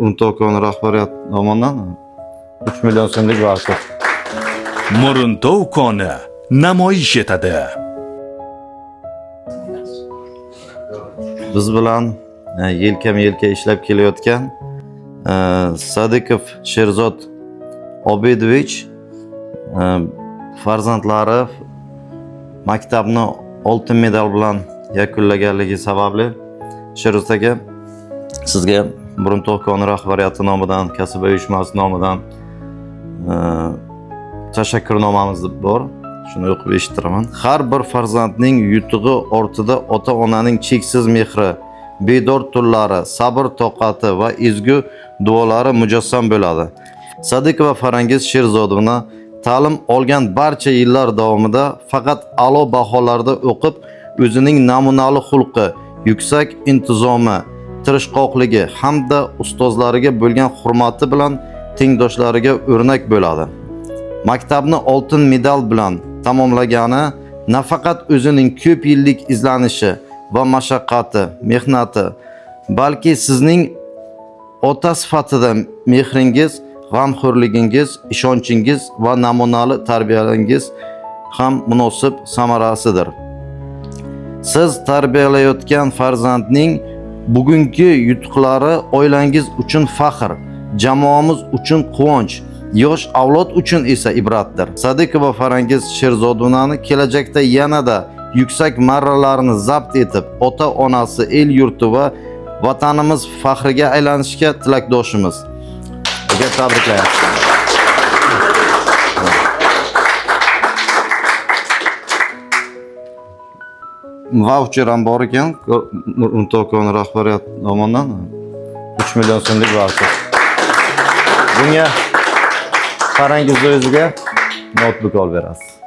Muruntokon rahbariyat tomonidan 3 million so'mlik voucher. Muruntov koni namoyish etadi. Biz bilan yelkama-yelka ishlab kelayotgan Sadiqov Sherzod Obidovich farzandlari maktabni oltin medal bilan yakunlaganligi sababli Sherzod aka sizga Muruntov koni rahbariyati nomidan, kasaba uyushmasi nomidan tashakkurnomamiz bor. Shuni o'qib eshittiraman. Har bir farzandning yutug'i ortida ota-onaning cheksiz mehri, bedor tunlari, sabr toqati va ezgu duolari mujassam bo'ladi. Sadiqova Farangiz Sherzodovna ta'lim olgan barcha yillar davomida faqat a'lo baholarda o'qib, o'zining namunali xulqi, yuksak intizomi, tirishqoqligi hamda ustozlariga bo'lgan hurmati bilan tengdoshlariga o'rnak bo'ladi. Maktabni oltin medal bilan tamomlagani nafaqat o'zining ko'p yillik izlanishi va mashaqqati, mehnati, balki sizning ota sifatida mehringiz, g'amxo'rligingiz, ishonchingiz va namunali tarbiyalangiz ham munosib samarasidir. Siz tarbiyalayotgan farzandning bugungi yutuqlari oilangiz uchun faxr, jamoamiz uchun quvonch, yosh avlod uchun esa ibratdir. Sadiqova Farangiz Sherzodovnani kelajakda yanada yuksak marralarni zabt etib, ota-onasi, el yurti va vatanimiz faxriga aylanishiga tilakdoshimiz. Sizga tabriklaymiz. Voucher ham bor ekan, Muruntov koni rahbariyat tomonidan 3 million so'mlik voucher. Bunga Farangiz o'ziga notebook olib berasiz.